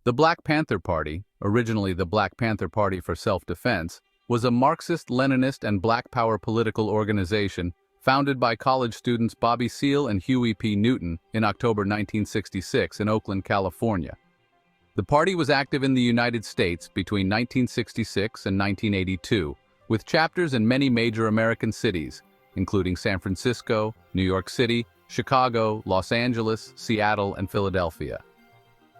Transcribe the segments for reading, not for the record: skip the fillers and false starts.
The Black Panther Party, originally the Black Panther Party for Self-Defense, was a Marxist-Leninist and Black Power political organization founded by college students Bobby Seale and Huey P. Newton in October 1966 in Oakland, California. The party was active in the United States between 1966 and 1982, with chapters in many major American cities, including San Francisco, New York City, Chicago, Los Angeles, Seattle, and Philadelphia.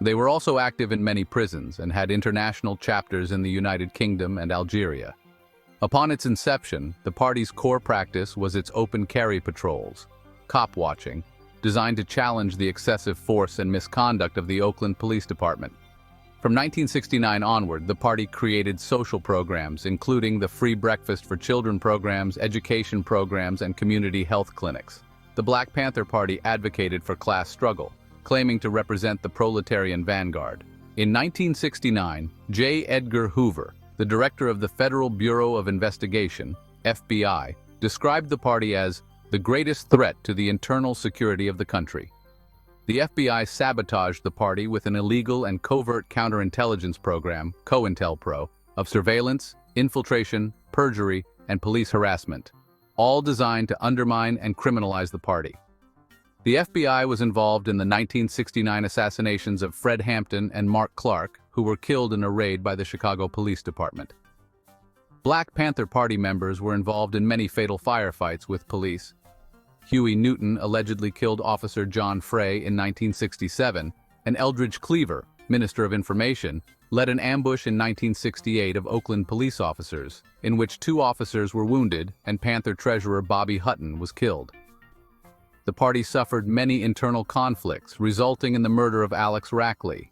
They were also active in many prisons and had international chapters in the United Kingdom and Algeria. Upon its inception, the party's core practice was its open carry patrols, cop watching, designed to challenge the excessive force and misconduct of the Oakland Police Department. From 1969 onward, the party created social programs, including the Free Breakfast for Children programs, education programs, and community health clinics. The Black Panther Party advocated for class struggle, claiming to represent the proletarian vanguard. In 1969, J. Edgar Hoover, the director of the Federal Bureau of Investigation, FBI, described the party as the greatest threat to the internal security of the country. The FBI sabotaged the party with an illegal and covert counterintelligence program, COINTELPRO, of surveillance, infiltration, perjury, and police harassment, all designed to undermine and criminalize the party. The FBI was involved in the 1969 assassinations of Fred Hampton and Mark Clark, who were killed in a raid by the Chicago Police Department. Black Panther Party members were involved in many fatal firefights with police. Huey Newton allegedly killed Officer John Frey in 1967, and Eldridge Cleaver, Minister of Information, led an ambush in 1968 of Oakland police officers, in which 2 officers were wounded and Panther treasurer Bobby Hutton was killed. The party suffered many internal conflicts, resulting in the murder of Alex Rackley.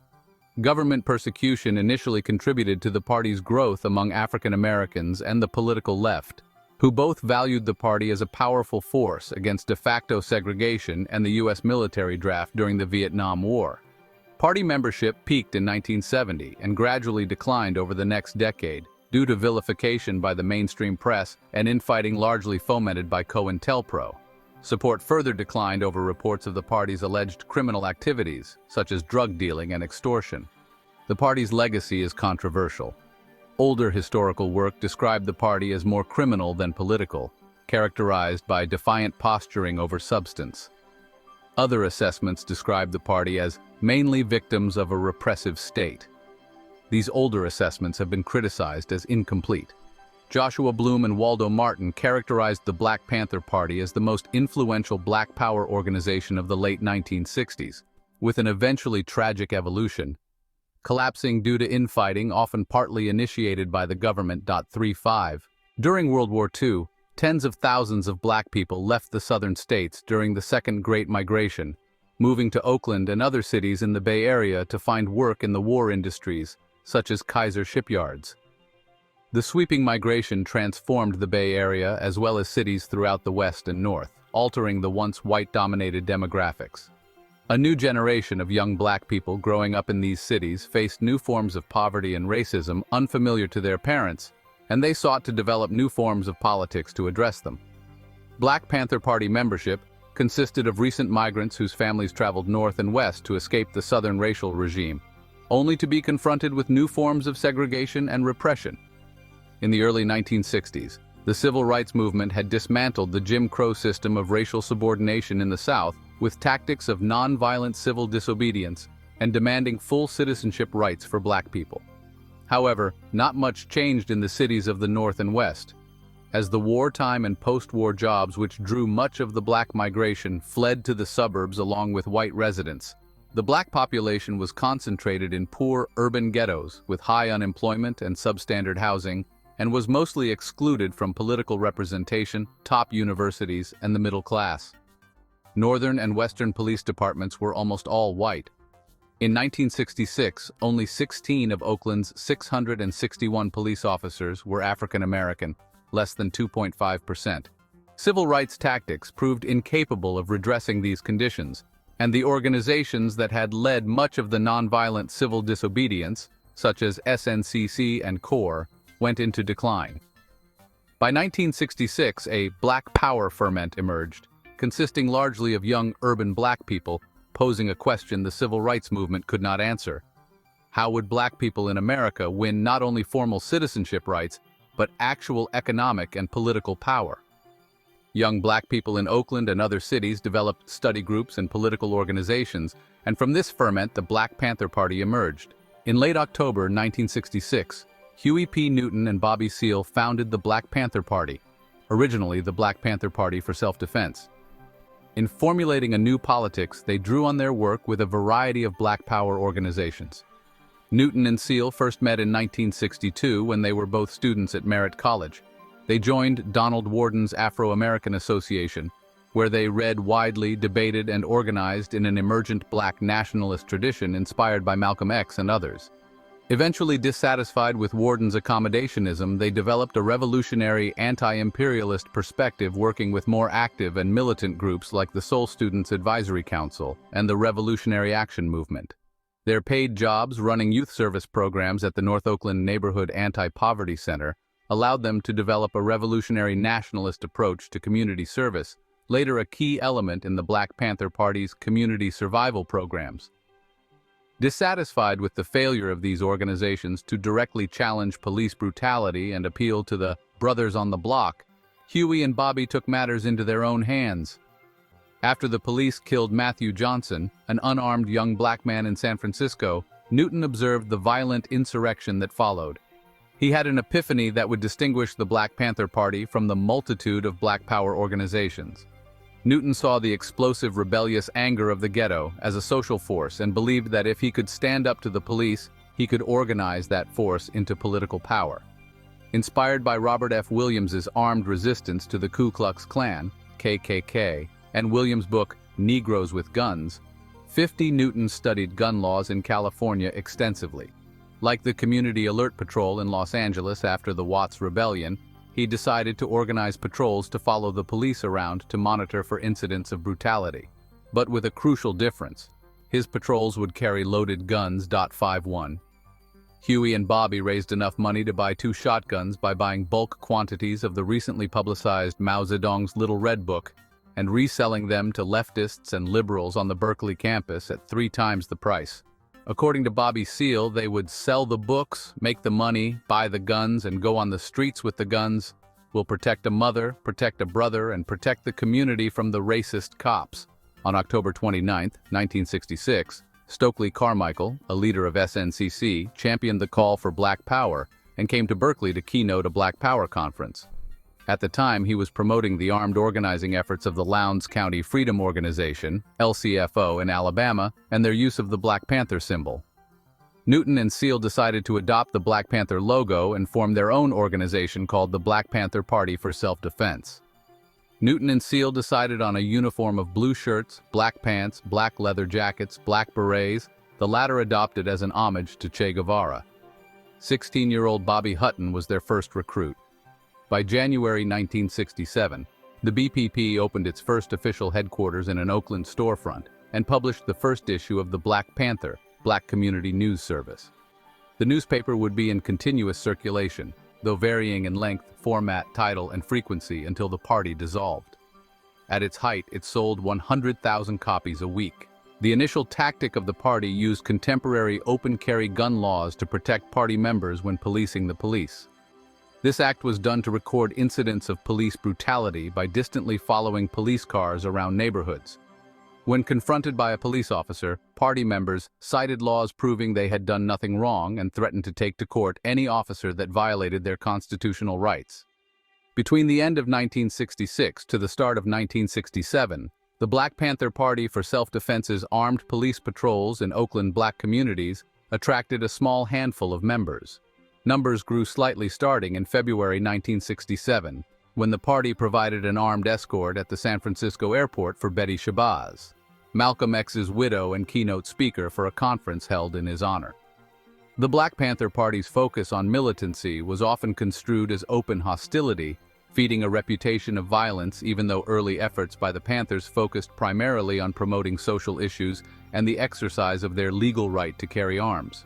Government persecution initially contributed to the party's growth among African Americans and the political left, who both valued the party as a powerful force against de facto segregation and the U.S. military draft during the Vietnam War. Party membership peaked in 1970 and gradually declined over the next decade due to vilification by the mainstream press and infighting largely fomented by COINTELPRO. Support further declined over reports of the party's alleged criminal activities, such as drug dealing and extortion. The party's legacy is controversial. Older historical work described the party as more criminal than political, characterized by defiant posturing over substance. Other assessments describe the party as mainly victims of a repressive state. These older assessments have been criticized as incomplete. Joshua Bloom and Waldo Martin characterized the Black Panther Party as the most influential Black Power organization of the late 1960s, with an eventually tragic evolution, collapsing due to infighting often partly initiated by the government. 35. During World War II, tens of thousands of Black people left the southern states during the Second Great Migration, moving to Oakland and other cities in the Bay Area to find work in the war industries, such as Kaiser shipyards. The sweeping migration transformed the Bay Area as well as cities throughout the West and North, altering the once white-dominated demographics. A new generation of young Black people growing up in these cities faced new forms of poverty and racism unfamiliar to their parents, and they sought to develop new forms of politics to address them. Black Panther Party membership consisted of recent migrants whose families traveled north and west to escape the Southern racial regime, only to be confronted with new forms of segregation and repression. In the early 1960s, the civil rights movement had dismantled the Jim Crow system of racial subordination in the South with tactics of nonviolent civil disobedience and demanding full citizenship rights for Black people. However, not much changed in the cities of the North and West. As the wartime and post-war jobs which drew much of the Black migration fled to the suburbs along with white residents, the Black population was concentrated in poor urban ghettos with high unemployment and substandard housing, and was mostly excluded from political representation, top universities, and the middle class. Northern and Western police departments were almost all white. In 1966, only 16 of Oakland's 661 police officers were African American, less than 2.5%. Civil rights tactics proved incapable of redressing these conditions, and the organizations that had led much of the nonviolent civil disobedience, such as SNCC and CORE, went into decline. By 1966, a Black Power ferment emerged, consisting largely of young urban Black people posing a question the civil rights movement could not answer. How would black people in America win not only formal citizenship rights, but actual economic and political power? Young black people in Oakland and other cities developed study groups and political organizations, and from this ferment the Black Panther Party emerged. In late October 1966, Huey P. Newton and Bobby Seale founded the Black Panther Party, originally the Black Panther Party for Self-Defense. In formulating a new politics, they drew on their work with a variety of black power organizations. Newton and Seale first met in 1962 when they were both students at Merritt College. They joined Donald Worden's Afro-American Association, where they read widely, debated, and organized in an emergent black nationalist tradition inspired by Malcolm X and others. Eventually dissatisfied with Worden's accommodationism, they developed a revolutionary, anti-imperialist perspective working with more active and militant groups like the Soul Students Advisory Council and the Revolutionary Action Movement. Their paid jobs running youth service programs at the North Oakland Neighborhood Anti-Poverty Center allowed them to develop a revolutionary nationalist approach to community service, later a key element in the Black Panther Party's community survival programs. Dissatisfied with the failure of these organizations to directly challenge police brutality and appeal to the brothers on the block, Huey and Bobby took matters into their own hands. After the police killed Matthew Johnson, an unarmed young black man in San Francisco, Newton observed the violent insurrection that followed. He had an epiphany that would distinguish the Black Panther Party from the multitude of black power organizations. Newton saw the explosive, rebellious anger of the ghetto as a social force and believed that if he could stand up to the police, he could organize that force into political power. Inspired by Robert F. Williams's armed resistance to the Ku Klux Klan, KKK, and Williams' book, Negroes with Guns, 50 Newton studied gun laws in California extensively. Like the Community Alert Patrol in Los Angeles after the Watts Rebellion, he decided to organize patrols to follow the police around to monitor for incidents of brutality. But with a crucial difference. His patrols would carry loaded guns. .51. Huey and Bobby raised enough money to buy 2 shotguns by buying bulk quantities of the recently publicized Mao Zedong's Little Red Book and reselling them to leftists and liberals on the Berkeley campus at 3 times the price. According to Bobby Seale, they would sell the books, make the money, buy the guns, and go on the streets with the guns. We'll protect a mother, protect a brother, and protect the community from the racist cops. On October 29, 1966, Stokely Carmichael, a leader of SNCC, championed the call for Black Power and came to Berkeley to keynote a Black Power conference. At the time, he was promoting the armed organizing efforts of the Lowndes County Freedom Organization, LCFO, in Alabama, and their use of the Black Panther symbol. Newton and Seale decided to adopt the Black Panther logo and form their own organization called the Black Panther Party for Self-Defense. Newton and Seale decided on a uniform of blue shirts, black pants, black leather jackets, black berets, the latter adopted as an homage to Che Guevara. 16-year-old Bobby Hutton was their first recruit. By January 1967, the BPP opened its first official headquarters in an Oakland storefront and published the first issue of the Black Panther, Black Community News Service. The newspaper would be in continuous circulation, though varying in length, format, title, and frequency until the party dissolved. At its height, it sold 100,000 copies a week. The initial tactic of the party used contemporary open-carry gun laws to protect party members when policing the police. This act was done to record incidents of police brutality by distantly following police cars around neighborhoods. When confronted by a police officer, party members cited laws proving they had done nothing wrong and threatened to take to court any officer that violated their constitutional rights. Between the end of 1966 to the start of 1967, the Black Panther Party for Self-Defense's armed police patrols in Oakland black communities attracted a small handful of members. Numbers grew slightly starting in February 1967, when the party provided an armed escort at the San Francisco airport for Betty Shabazz, Malcolm X's widow and keynote speaker for a conference held in his honor. The Black Panther Party's focus on militancy was often construed as open hostility, feeding a reputation of violence even though early efforts by the Panthers focused primarily on promoting social issues and the exercise of their legal right to carry arms.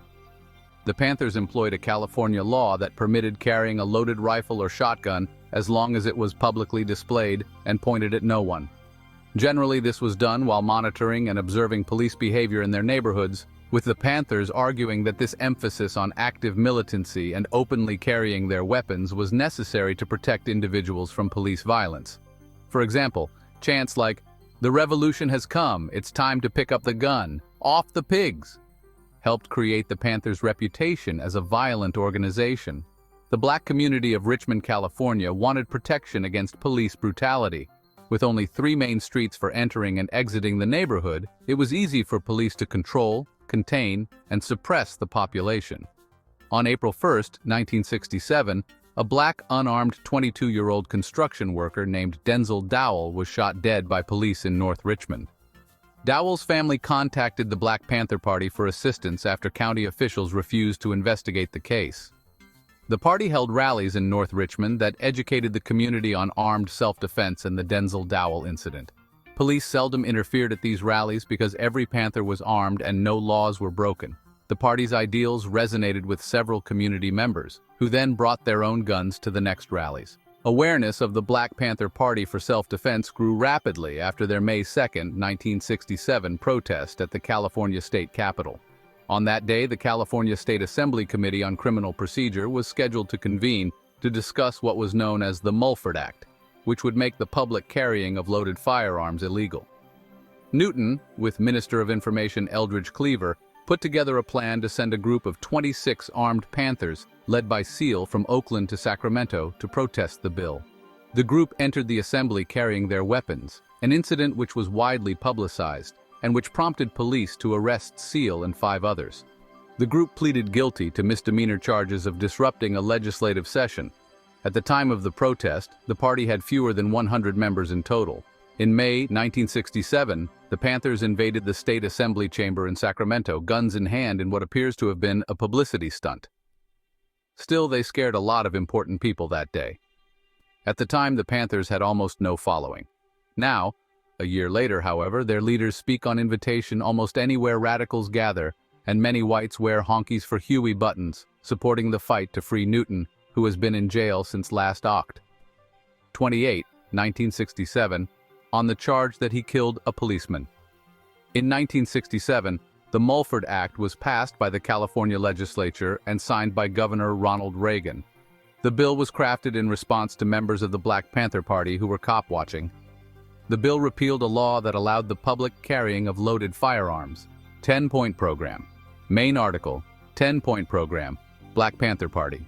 The Panthers employed a California law that permitted carrying a loaded rifle or shotgun as long as it was publicly displayed and pointed at no one. Generally, this was done while monitoring and observing police behavior in their neighborhoods, with the Panthers arguing that this emphasis on active militancy and openly carrying their weapons was necessary to protect individuals from police violence. For example, chants like, "The revolution has come, it's time to pick up the gun, off the pigs," helped create the Panthers' reputation as a violent organization. The Black community of Richmond, California wanted protection against police brutality. With only 3 main streets for entering and exiting the neighborhood, it was easy for police to control, contain, and suppress the population. On April 1, 1967, a Black unarmed 22-year-old construction worker named Denzel Dowell was shot dead by police in North Richmond. Dowell's family contacted the Black Panther Party for assistance after county officials refused to investigate the case. The party held rallies in North Richmond that educated the community on armed self-defense and the Denzel Dowell incident. Police seldom interfered at these rallies because every Panther was armed and no laws were broken. The party's ideals resonated with several community members, who then brought their own guns to the next rallies. Awareness of the Black Panther Party for self-defense grew rapidly after their May 2, 1967 protest at the California State Capitol. On that day, the California State Assembly Committee on Criminal Procedure was scheduled to convene to discuss what was known as the Mulford Act, which would make the public carrying of loaded firearms illegal. Newton, with Minister of Information Eldridge Cleaver, put together a plan to send a group of 26 armed Panthers, led by SEAL, from Oakland to Sacramento to protest the bill. The group entered the assembly carrying their weapons, an incident which was widely publicized, and which prompted police to arrest SEAL and 5 others. The group pleaded guilty to misdemeanor charges of disrupting a legislative session. At the time of the protest, the party had fewer than 100 members in total. In May 1967, the Panthers invaded the State Assembly chamber in Sacramento, guns in hand, in what appears to have been a publicity stunt. Still, they scared a lot of important people that day. At the time, the Panthers had almost no following. Now, a year later, however, their leaders speak on invitation almost anywhere radicals gather, and many whites wear honkies for Huey buttons, supporting the fight to free Newton, who has been in jail since last Oct. 28, 1967, on the charge that he killed a policeman. In 1967, the Mulford Act was passed by the California legislature and signed by Governor Ronald Reagan. The bill was crafted in response to members of the Black Panther Party who were cop-watching. The bill repealed a law that allowed the public carrying of loaded firearms. 10-point program. Main article, 10-point program, Black Panther Party.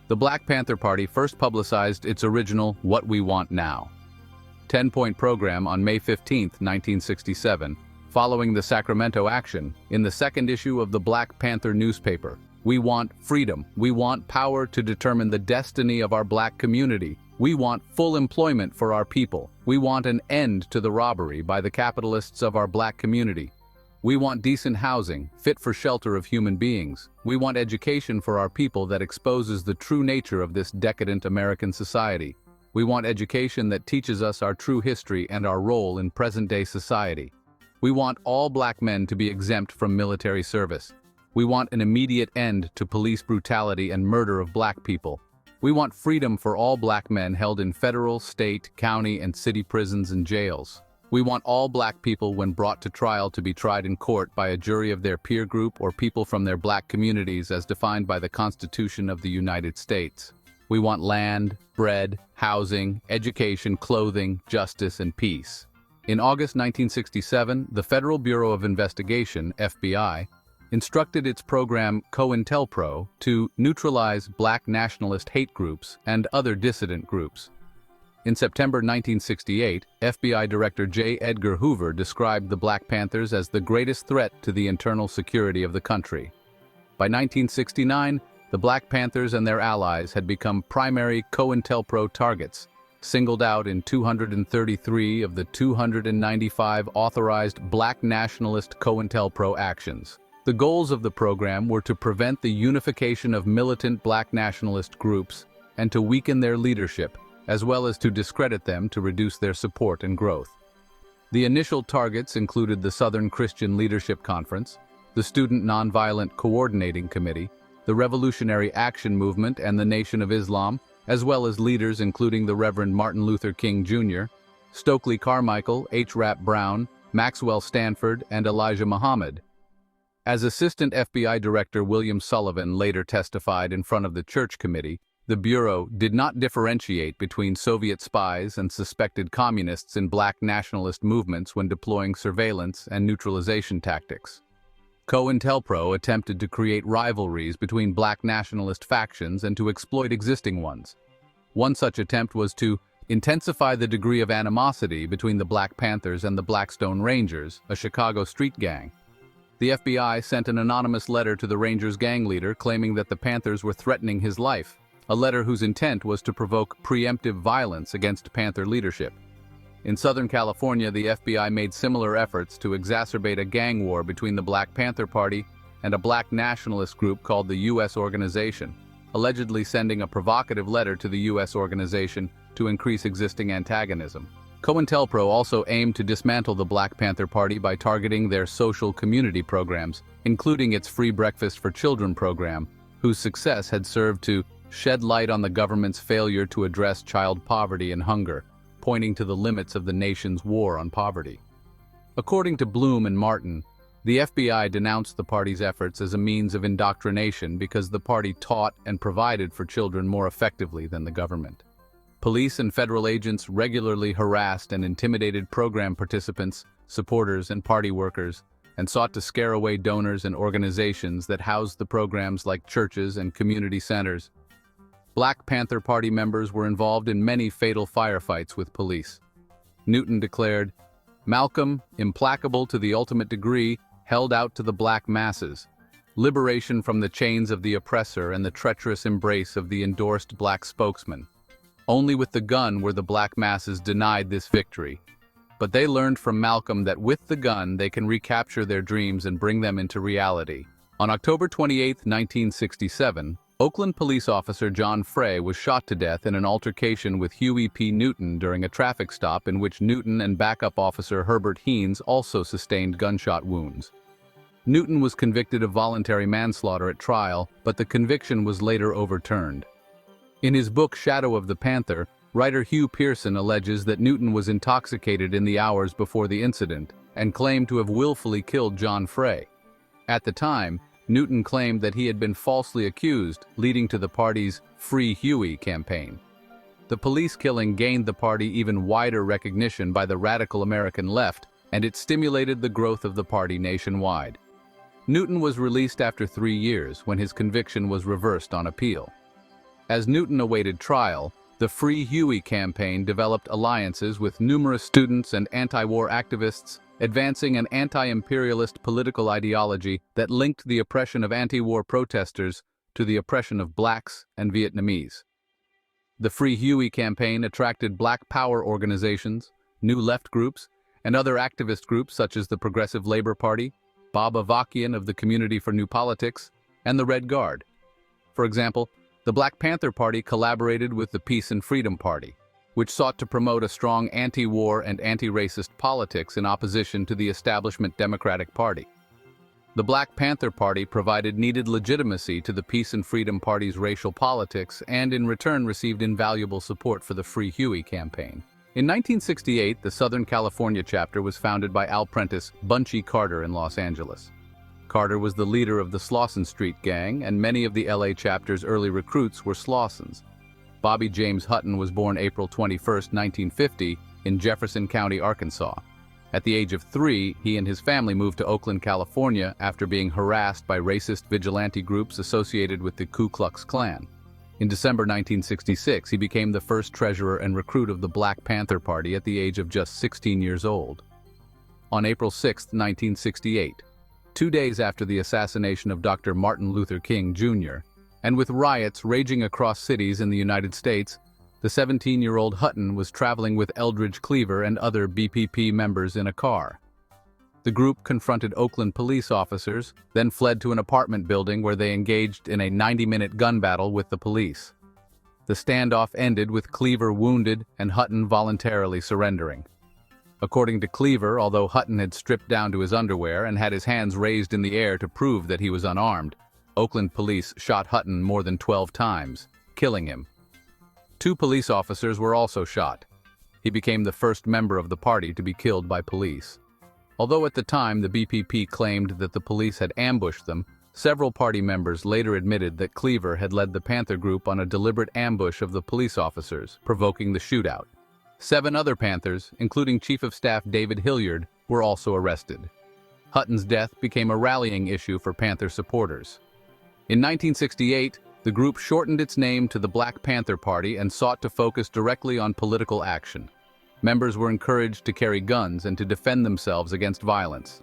The Black Panther Party first publicized its original What We Want Now 10-point program on May 15, 1967, following the Sacramento action in the second issue of the Black Panther newspaper. We want freedom. We want power to determine the destiny of our Black community. We want full employment for our people. We want an end to the robbery by the capitalists of our Black community. We want decent housing, fit for shelter of human beings. We want education for our people that exposes the true nature of this decadent American society. We want education that teaches us our true history and our role in present-day society. We want all Black men to be exempt from military service. We want an immediate end to police brutality and murder of Black people. We want freedom for all Black men held in federal, state, county, and city prisons and jails. We want all Black people, when brought to trial, to be tried in court by a jury of their peer group or people from their Black communities as defined by the Constitution of the United States. We want land, bread, housing, education, clothing, justice, and peace. In August 1967, the Federal Bureau of Investigation, FBI, instructed its program COINTELPRO to neutralize Black nationalist hate groups and other dissident groups. In September 1968, FBI Director J. Edgar Hoover described the Black Panthers as the greatest threat to the internal security of the country. By 1969, the Black Panthers and their allies had become primary COINTELPRO targets, singled out in 233 of the 295 authorized Black nationalist COINTELPRO actions. The goals of the program were to prevent the unification of militant Black nationalist groups and to weaken their leadership, as well as to discredit them to reduce their support and growth. The initial targets included the Southern Christian Leadership Conference, the Student Nonviolent Coordinating Committee, the Revolutionary Action Movement, and the Nation of Islam, as well as leaders including the Reverend Martin Luther King Jr., Stokely Carmichael, H. Rap Brown, Maxwell Stanford, and Elijah Muhammad. As Assistant FBI Director William Sullivan later testified in front of the Church Committee, the Bureau did not differentiate between Soviet spies and suspected communists in black nationalist movements when deploying surveillance and neutralization tactics. COINTELPRO attempted to create rivalries between black nationalist factions and to exploit existing ones. One such attempt was to intensify the degree of animosity between the Black Panthers and the Blackstone Rangers, a Chicago street gang. The FBI sent an anonymous letter to the Rangers gang leader claiming that the Panthers were threatening his life, a letter whose intent was to provoke preemptive violence against Panther leadership. In Southern California, the FBI made similar efforts to exacerbate a gang war between the Black Panther Party and a black nationalist group called the U.S. Organization, allegedly sending a provocative letter to the U.S. organization to increase existing antagonism. COINTELPRO also aimed to dismantle the Black Panther Party by targeting their social community programs, including its Free Breakfast for Children program, whose success had served to shed light on the government's failure to address child poverty and hunger, pointing to the limits of the nation's war on poverty. According to Bloom and Martin, the FBI denounced the party's efforts as a means of indoctrination because the party taught and provided for children more effectively than the government. Police and federal agents regularly harassed and intimidated program participants, supporters, and party workers, and sought to scare away donors and organizations that housed the programs like churches and community centers. Black Panther Party members were involved in many fatal firefights with police. Newton declared, "Malcolm, implacable to the ultimate degree, held out to the black masses. Liberation from the chains of the oppressor and the treacherous embrace of the endorsed black spokesman. Only with the gun were the black masses denied this victory. But they learned from Malcolm that with the gun they can recapture their dreams and bring them into reality." On October 28, 1967, Oakland police officer John Frey was shot to death in an altercation with Huey P. Newton during a traffic stop in which Newton and backup officer Herbert Heenes also sustained gunshot wounds. Newton was convicted of voluntary manslaughter at trial, but the conviction was later overturned. In his book Shadow of the Panther, writer Hugh Pearson alleges that Newton was intoxicated in the hours before the incident and claimed to have willfully killed John Frey. At the time, Newton claimed that he had been falsely accused, leading to the party's Free Huey campaign. The police killing gained the party even wider recognition by the radical American left, and it stimulated the growth of the party nationwide. Newton was released after 3 years when his conviction was reversed on appeal. As Newton awaited trial, the Free Huey campaign developed alliances with numerous students and anti-war activists, advancing an anti-imperialist political ideology that linked the oppression of anti-war protesters to the oppression of blacks and Vietnamese. The Free Huey campaign attracted black power organizations, new left groups, and other activist groups such as the Progressive Labor Party, Bob Avakian of the Community for New Politics, and the Red Guard. For example, the Black Panther Party collaborated with the Peace and Freedom Party, which sought to promote a strong anti-war and anti-racist politics in opposition to the establishment Democratic Party. The Black Panther Party provided needed legitimacy to the Peace and Freedom Party's racial politics and in return received invaluable support for the Free Huey campaign. In 1968, the Southern California chapter was founded by Al Prentice Bunchy Carter in Los Angeles. Carter was the leader of the Slauson Street Gang, and many of the LA chapter's early recruits were Slausons. Bobby James Hutton was born April 21, 1950, in Jefferson County, Arkansas. At the age of 3, he and his family moved to Oakland, California after being harassed by racist vigilante groups associated with the Ku Klux Klan. In December 1966, he became the first treasurer and recruit of the Black Panther Party at the age of just 16 years old. On April 6, 1968, 2 days after the assassination of Dr. Martin Luther King, Jr., and with riots raging across cities in the United States, the 17-year-old Hutton was traveling with Eldridge, Cleaver, and other BPP members in a car. The group confronted Oakland police officers, then fled to an apartment building where they engaged in a 90-minute gun battle with the police. The standoff ended with Cleaver wounded and Hutton voluntarily surrendering. According to Cleaver, although Hutton had stripped down to his underwear and had his hands raised in the air to prove that he was unarmed, Oakland police shot Hutton more than 12 times, killing him. 2 police officers were also shot. He became the first member of the party to be killed by police. Although at the time the BPP claimed that the police had ambushed them, several party members later admitted that Cleaver had led the Panther group on a deliberate ambush of the police officers, provoking the shootout. 7 other Panthers, including Chief of Staff David Hilliard, were also arrested. Hutton's death became a rallying issue for Panther supporters. In 1968, the group shortened its name to the Black Panther Party and sought to focus directly on political action. Members were encouraged to carry guns and to defend themselves against violence.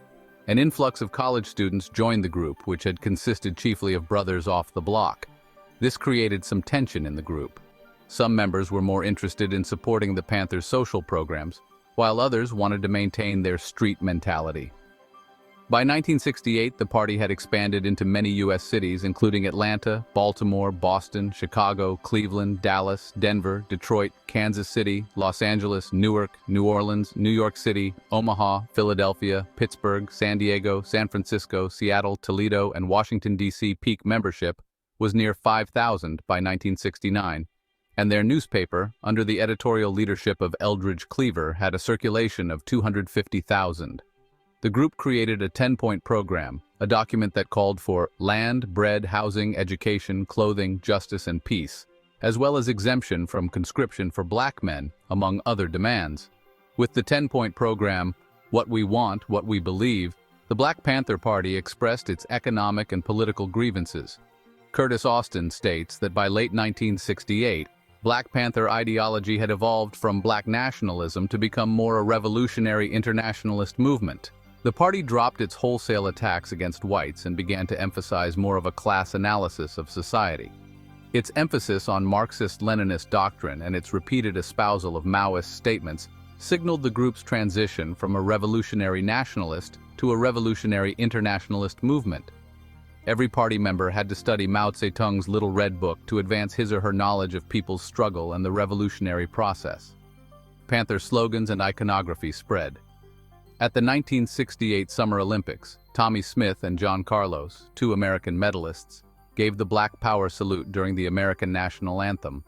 An influx of college students joined the group, which had consisted chiefly of brothers off the block. This created some tension in the group. Some members were more interested in supporting the Panthers' social programs, while others wanted to maintain their street mentality. By 1968, the party had expanded into many U.S. cities, including Atlanta, Baltimore, Boston, Chicago, Cleveland, Dallas, Denver, Detroit, Kansas City, Los Angeles, Newark, New Orleans, New York City, Omaha, Philadelphia, Pittsburgh, San Diego, San Francisco, Seattle, Toledo, and Washington, D.C. Peak membership was near 5,000 by 1969, and their newspaper, under the editorial leadership of Eldridge Cleaver, had a circulation of 250,000. The group created a 10-point program, a document that called for land, bread, housing, education, clothing, justice, and peace, as well as exemption from conscription for black men, among other demands. With the 10-point program, What We Want, What We Believe, the Black Panther Party expressed its economic and political grievances. Curtis Austin states that by late 1968, Black Panther ideology had evolved from black nationalism to become more a revolutionary internationalist movement. The party dropped its wholesale attacks against whites and began to emphasize more of a class analysis of society. Its emphasis on Marxist-Leninist doctrine and its repeated espousal of Maoist statements signaled the group's transition from a revolutionary nationalist to a revolutionary internationalist movement. Every party member had to study Mao Zedong's Little Red Book to advance his or her knowledge of people's struggle and the revolutionary process. Panther slogans and iconography spread. At the 1968 Summer Olympics, Tommy Smith and John Carlos, 2 American medalists, gave the Black Power salute during the American national anthem.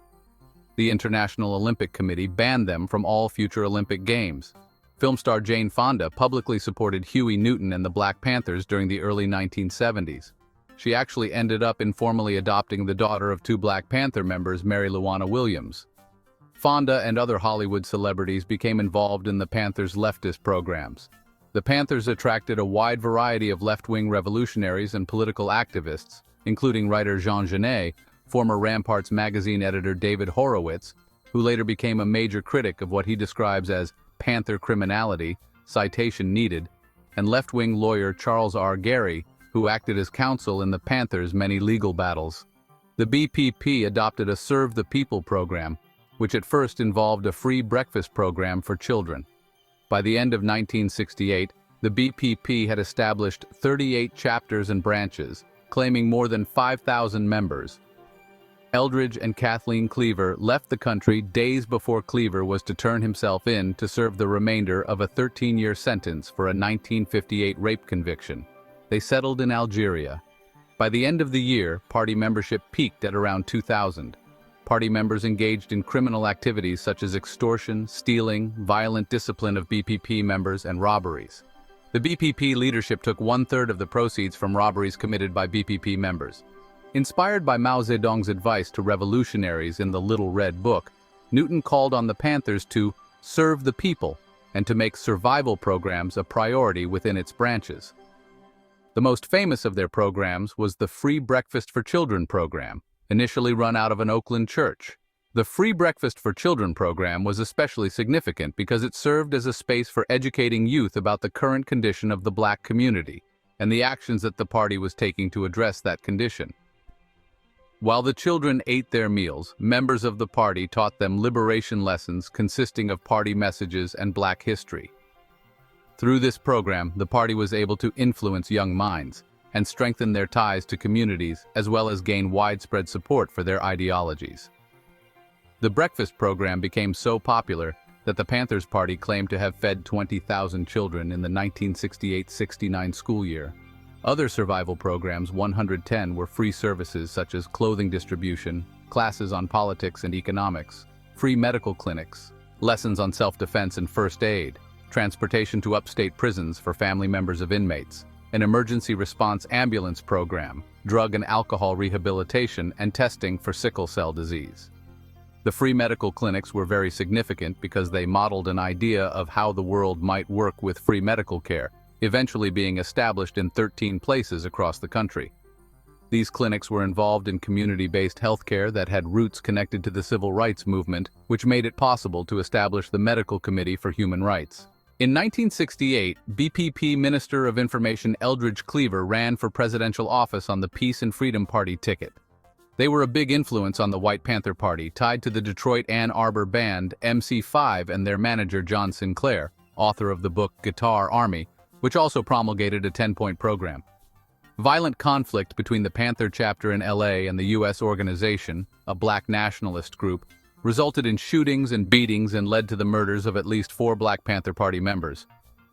The International Olympic Committee banned them from all future Olympic Games. Film star Jane Fonda publicly supported Huey Newton and the Black Panthers during the early 1970s. She actually ended up informally adopting the daughter of 2 Black Panther members, Mary Luana Williams. Fonda and other Hollywood celebrities became involved in the Panthers' leftist programs. The Panthers attracted a wide variety of left-wing revolutionaries and political activists, including writer Jean Genet, former Ramparts magazine editor David Horowitz, who later became a major critic of what he describes as Panther criminality, citation needed, and left-wing lawyer Charles R. Gary, who acted as counsel in the Panthers' many legal battles. The BPP adopted a Serve the People program, which at first involved a free breakfast program for children. By the end of 1968, the BPP had established 38 chapters and branches, claiming more than 5,000 members. Eldridge and Kathleen Cleaver left the country days before Cleaver was to turn himself in to serve the remainder of a 13-year sentence for a 1958 rape conviction. They settled in Algeria. By the end of the year, party membership peaked at around 2,000. Party members engaged in criminal activities such as extortion, stealing, violent discipline of BPP members, and robberies. The BPP leadership took 1/3 of the proceeds from robberies committed by BPP members. Inspired by Mao Zedong's advice to revolutionaries in the Little Red Book, Newton called on the Panthers to serve the people and to make survival programs a priority within its branches. The most famous of their programs was the Free Breakfast for Children program, initially run out of an Oakland church. The Free Breakfast for Children program was especially significant because it served as a space for educating youth about the current condition of the black community and the actions that the party was taking to address that condition. While the children ate their meals, members of the party taught them liberation lessons consisting of party messages and black history. Through this program, the party was able to influence young minds and strengthen their ties to communities, as well as gain widespread support for their ideologies. The breakfast program became so popular that the Panthers Party claimed to have fed 20,000 children in the 1968-69 school year. Other survival programs, 110, were free services such as clothing distribution, classes on politics and economics, free medical clinics, lessons on self-defense and first aid, transportation to upstate prisons for family members of inmates, an emergency response ambulance program, drug and alcohol rehabilitation, and testing for sickle cell disease. The free medical clinics were very significant because they modeled an idea of how the world might work with free medical care, eventually being established in 13 places across the country. These clinics were involved in community-based healthcare that had roots connected to the civil rights movement, which made it possible to establish the Medical Committee for Human Rights. In 1968, BPP Minister of Information Eldridge Cleaver ran for presidential office on the Peace and Freedom Party ticket. They were a big influence on the White Panther Party, tied to the Detroit Ann Arbor band MC5 and their manager John Sinclair, author of the book Guitar Army, which also promulgated a 10-point program. Violent conflict between the Panther chapter in LA and the U.S. organization, a black nationalist group, resulted in shootings and beatings and led to the murders of at least 4 Black Panther Party members.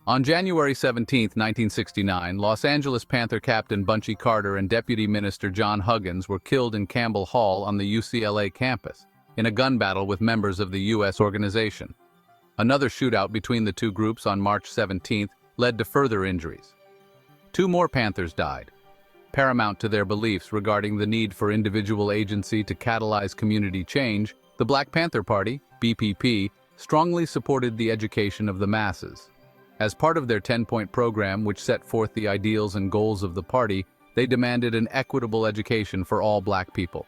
On January 17, 1969, Los Angeles Panther Captain Bunchy Carter and Deputy Minister John Huggins were killed in Campbell Hall on the UCLA campus, in a gun battle with members of the U.S. organization. Another shootout between the two groups on March 17 led to further injuries. 2 more Panthers died. Paramount to their beliefs regarding the need for individual agency to catalyze community change, the Black Panther Party, BPP, strongly supported the education of the masses. As part of their 10-point program, which set forth the ideals and goals of the party, they demanded an equitable education for all black people.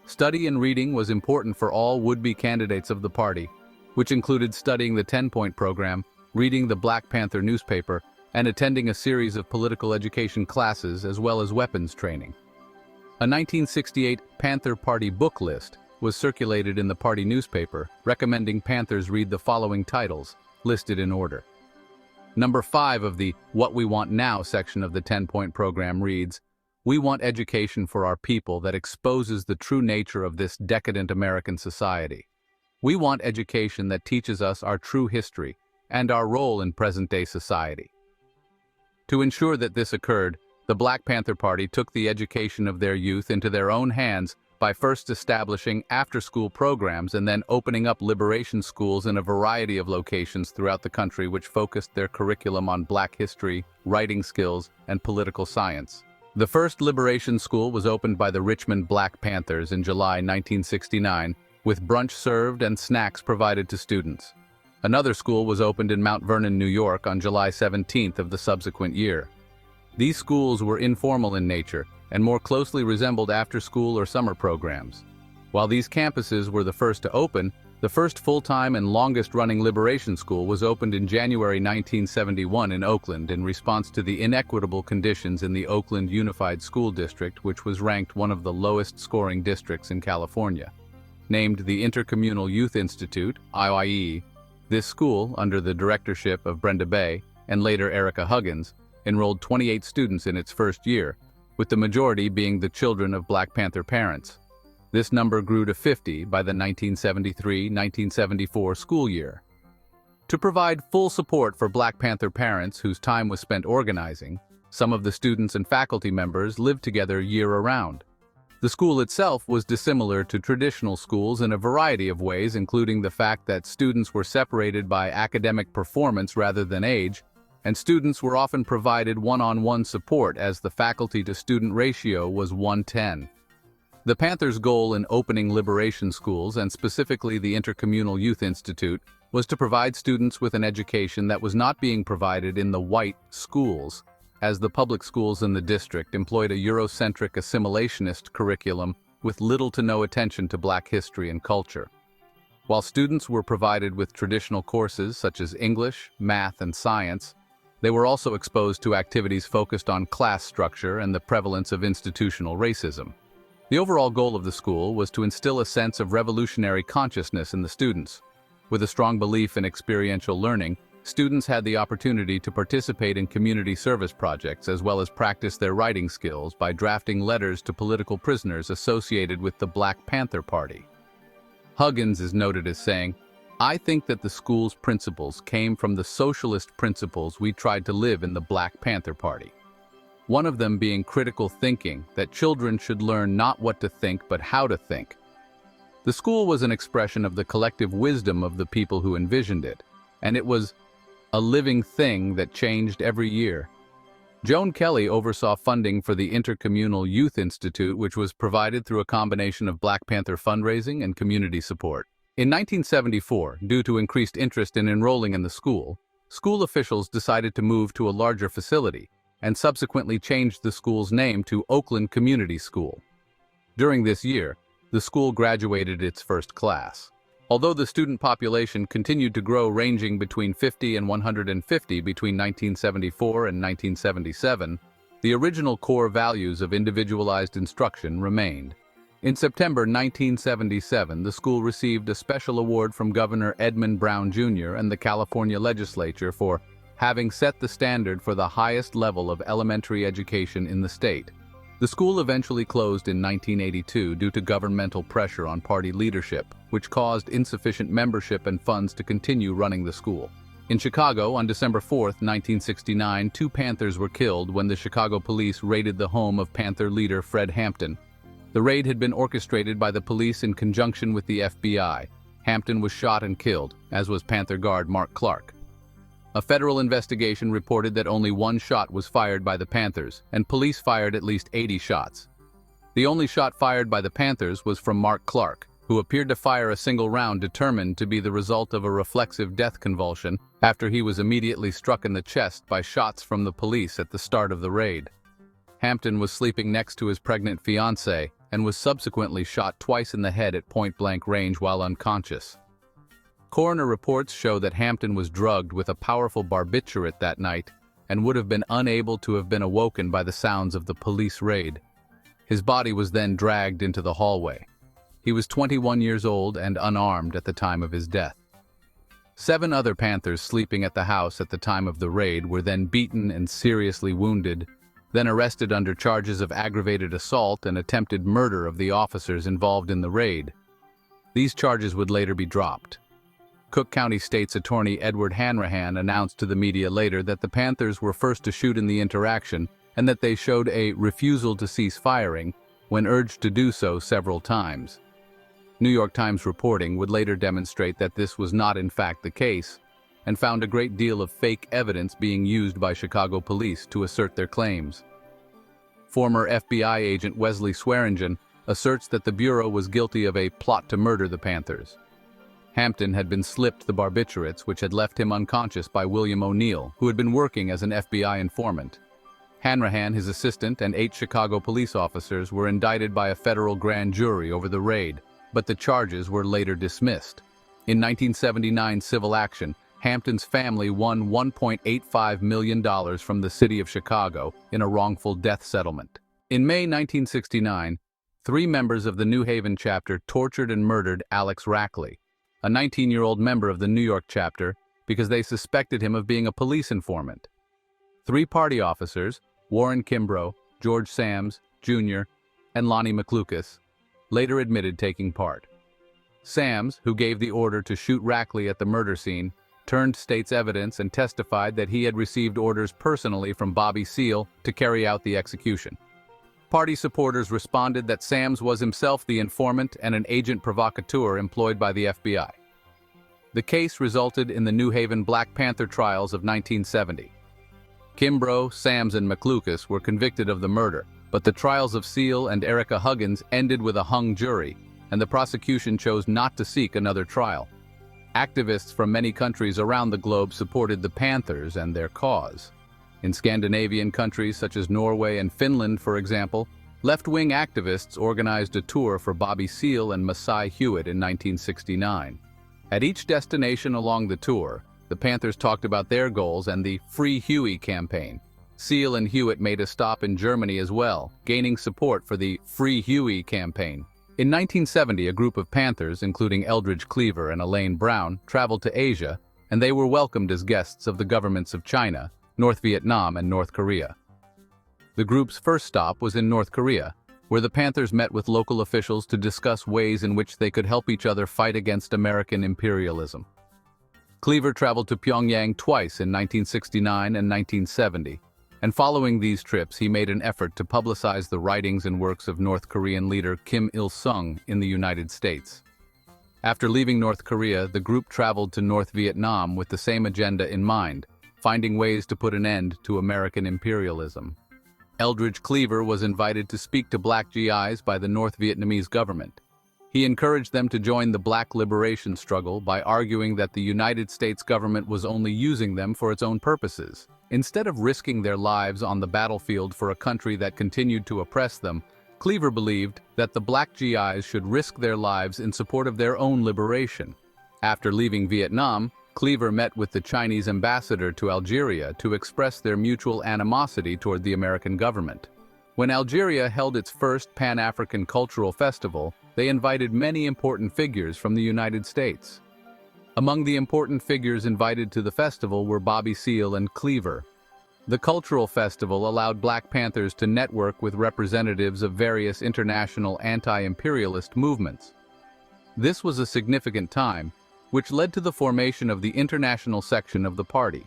Study and reading was important for all would-be candidates of the party, which included studying the 10-point program, reading the Black Panther newspaper, and attending a series of political education classes as well as weapons training. A 1968 Panther Party book list was circulated in the party newspaper, recommending Panthers read the following titles, listed in order. Number 5 of the What We Want Now section of the 10-point program reads, "We want education for our people that exposes the true nature of this decadent American society. We want education that teaches us our true history and our role in present-day society." To ensure that this occurred, the Black Panther Party took the education of their youth into their own hands by first establishing after-school programs and then opening up liberation schools in a variety of locations throughout the country which focused their curriculum on black history, writing skills, and political science. The first liberation school was opened by the Richmond Black Panthers in July 1969, with brunch served and snacks provided to students. Another school was opened in Mount Vernon, New York on July 17th of the subsequent year. These schools were informal in nature and more closely resembled after-school or summer programs. While these campuses were the first to open, the first full-time and longest-running liberation school was opened in January 1971 in Oakland in response to the inequitable conditions in the Oakland Unified School District, which was ranked one of the lowest-scoring districts in California. Named the Intercommunal Youth Institute, IYE, this school, under the directorship of Brenda Bay and later Erica Huggins, enrolled 28 students in its first year, with the majority being the children of Black Panther parents. This number grew to 50 by the 1973-1974 school year. To provide full support for Black Panther parents whose time was spent organizing, some of the students and faculty members lived together year-round. The school itself was dissimilar to traditional schools in a variety of ways, including the fact that students were separated by academic performance rather than age, and students were often provided one-on-one support as the faculty-to-student ratio was 1:10. The Panthers' goal in opening liberation schools, and specifically the Intercommunal Youth Institute, was to provide students with an education that was not being provided in the white schools, as the public schools in the district employed a Eurocentric assimilationist curriculum with little to no attention to Black history and culture. While students were provided with traditional courses such as English, math, and science, they were also exposed to activities focused on class structure and the prevalence of institutional racism. The overall goal of the school was to instill a sense of revolutionary consciousness in the students. With a strong belief in experiential learning, students had the opportunity to participate in community service projects as well as practice their writing skills by drafting letters to political prisoners associated with the Black Panther Party. Huggins is noted as saying, "I think that the school's principles came from the socialist principles we tried to live in the Black Panther Party. One of them being critical thinking, that children should learn not what to think but how to think. The school was an expression of the collective wisdom of the people who envisioned it, and it was a living thing that changed every year. Joan Kelly oversaw funding for the Intercommunal Youth Institute, which was provided through a combination of Black Panther fundraising and community support. In 1974, due to increased interest in enrolling in the school officials decided to move to a larger facility and subsequently changed the school's name to Oakland Community School. During this year, the school graduated its first class. Although the student population continued to grow, ranging between 50 and 150 between 1974 and 1977, the original core values of individualized instruction remained. In September 1977, the school received a special award from Governor Edmund Brown Jr. and the California legislature for having set the standard for the highest level of elementary education in the state. The school eventually closed in 1982 due to governmental pressure on party leadership, which caused insufficient membership and funds to continue running the school. In Chicago, on December 4, 1969, 2 Panthers were killed when the Chicago police raided the home of Panther leader Fred Hampton. The raid had been orchestrated by the police in conjunction with the FBI. Hampton was shot and killed, as was Panther guard Mark Clark. A federal investigation reported that only 1 shot was fired by the Panthers, and police fired at least 80 shots. The only shot fired by the Panthers was from Mark Clark, who appeared to fire a single round determined to be the result of a reflexive death convulsion after he was immediately struck in the chest by shots from the police at the start of the raid. Hampton was sleeping next to his pregnant fiancée and was subsequently shot twice in the head at point-blank range while unconscious. Coroner reports show that Hampton was drugged with a powerful barbiturate that night and would have been unable to have been awoken by the sounds of the police raid. His body was then dragged into the hallway. He was 21 years old and unarmed at the time of his death. 7 other Panthers sleeping at the house at the time of the raid were then beaten and seriously wounded, then arrested under charges of aggravated assault and attempted murder of the officers involved in the raid. These charges would later be dropped. Cook County State's Attorney Edward Hanrahan announced to the media later that the Panthers were first to shoot in the interaction and that they showed a refusal to cease firing when urged to do so several times. New York Times reporting would later demonstrate that this was not in fact the case and found a great deal of fake evidence being used by Chicago police to assert their claims. Former FBI agent Wesley Swearingen asserts that the Bureau was guilty of a plot to murder the Panthers. Hampton had been slipped the barbiturates which had left him unconscious by William O'Neill, who had been working as an FBI informant. Hanrahan, his assistant, and 8 Chicago police officers were indicted by a federal grand jury over the raid, but the charges were later dismissed. In 1979 civil action, Hampton's family won $1.85 million from the city of Chicago in a wrongful death settlement. In May 1969, 3 members of the New Haven chapter tortured and murdered Alex Rackley, a 19-year-old member of the New York chapter, because they suspected him of being a police informant. 3 party officers, Warren Kimbrough, George Sams, Jr., and Lonnie McLucas, later admitted taking part. Sams, who gave the order to shoot Rackley at the murder scene, turned state's evidence and testified that he had received orders personally from Bobby Seale to carry out the execution. Party supporters responded that Sams was himself the informant and an agent provocateur employed by the FBI. The case resulted in the New Haven Black Panther trials of 1970. Kimbrough, Sams, and McLucas were convicted of the murder, but the trials of Seale and Erica Huggins ended with a hung jury, and the prosecution chose not to seek another trial. Activists from many countries around the globe supported the Panthers and their cause. In Scandinavian countries such as Norway and Finland, for example, left-wing activists organized a tour for Bobby Seale and Masai Hewitt in 1969. At each destination along the tour, the Panthers talked about their goals and the Free Huey campaign. Seale and Hewitt made a stop in Germany as well, gaining support for the Free Huey campaign. In 1970, a group of Panthers, including Eldridge, Cleaver, and Elaine Brown, traveled to Asia, and they were welcomed as guests of the governments of China, North Vietnam, and North Korea. The group's first stop was in North Korea, where the Panthers met with local officials to discuss ways in which they could help each other fight against American imperialism. Cleaver traveled to Pyongyang twice in 1969 and 1970, and following these trips he made an effort to publicize the writings and works of North Korean leader Kim Il-sung in the United States. After leaving North Korea, the group traveled to North Vietnam with the same agenda in mind, finding ways to put an end to American imperialism. Eldridge Cleaver was invited to speak to Black GIs by the North Vietnamese government. He encouraged them to join the Black liberation struggle by arguing that the United States government was only using them for its own purposes. Instead of risking their lives on the battlefield for a country that continued to oppress them, Cleaver believed that the Black GIs should risk their lives in support of their own liberation. After leaving Vietnam, Cleaver met with the Chinese ambassador to Algeria to express their mutual animosity toward the American government. When Algeria held its first Pan-African cultural festival, they invited many important figures from the United States. Among the important figures invited to the festival were Bobby Seale and Cleaver. The cultural festival allowed Black Panthers to network with representatives of various international anti-imperialist movements. This was a significant time, which led to the formation of the international section of the party.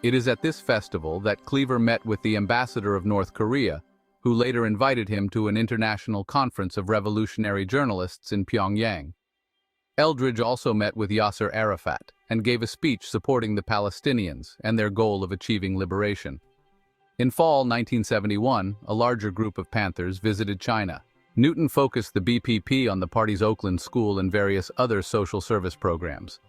It is at this festival that Cleaver met with the ambassador of North Korea, who later invited him to an international conference of revolutionary journalists in Pyongyang. Eldridge also met with Yasser Arafat and gave a speech supporting the Palestinians and their goal of achieving liberation. In fall 1971, a larger group of Panthers visited China. Newton focused the BPP on the party's Oakland school and various other social service programs.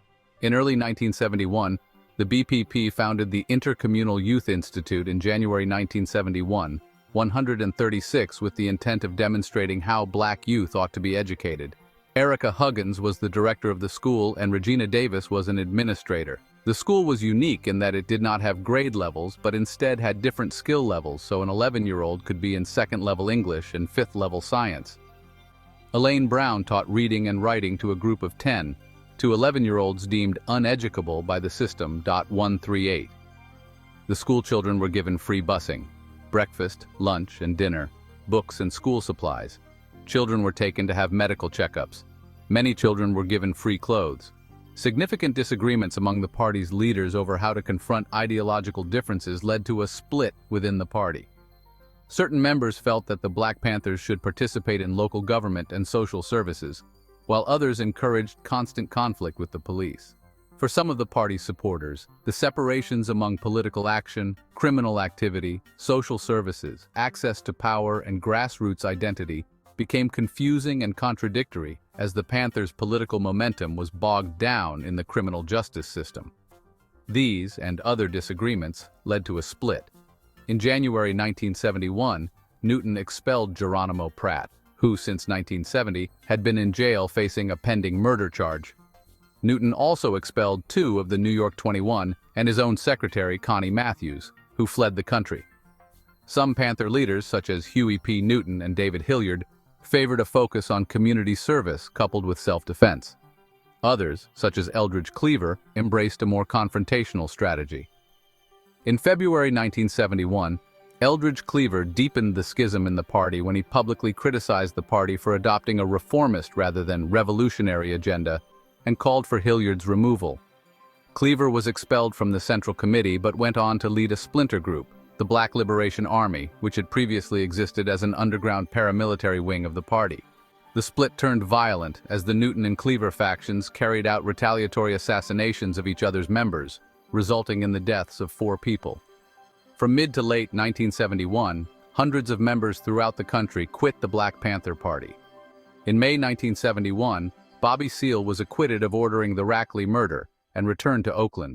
In early 1971, the BPP founded the Intercommunal Youth Institute in January 1971, 136 with the intent of demonstrating how Black youth ought to be educated. Erica Huggins was the director of the school and Regina Davis was an administrator. The school was unique in that it did not have grade levels, but instead had different skill levels, so an 11-year-old could be in second-level English and fifth-level science. Elaine Brown taught reading and writing to a group of 10, to 11-year-olds deemed uneducable by the system. 138. The school children were given free busing, breakfast, lunch, and dinner, books and school supplies. Children were taken to have medical checkups. Many children were given free clothes. Significant disagreements among the party's leaders over how to confront ideological differences led to a split within the party. Certain members felt that the Black Panthers should participate in local government and social services, while others encouraged constant conflict with the police. For some of the party's supporters, the separations among political action, criminal activity, social services, access to power, and grassroots identity became confusing and contradictory as the Panthers' political momentum was bogged down in the criminal justice system. These and other disagreements led to a split. In January 1971, Newton expelled Geronimo Pratt, who since 1970 had been in jail facing a pending murder charge. Newton also expelled 2 of the New York 21 and his own secretary, Connie Matthews, who fled the country. Some Panther leaders, such as Huey P. Newton and David Hilliard, favored a focus on community service coupled with self-defense. Others, such as Eldridge Cleaver, embraced a more confrontational strategy. In February 1971, Eldridge Cleaver deepened the schism in the party when he publicly criticized the party for adopting a reformist rather than revolutionary agenda and called for Hilliard's removal. Cleaver was expelled from the Central Committee but went on to lead a splinter group, the Black Liberation Army, which had previously existed as an underground paramilitary wing of the party. The split turned violent as the Newton and Cleaver factions carried out retaliatory assassinations of each other's members, resulting in the deaths of 4 people. From mid to late 1971, hundreds of members throughout the country quit the Black Panther Party. In May 1971, Bobby Seale was acquitted of ordering the Rackley murder and returned to Oakland.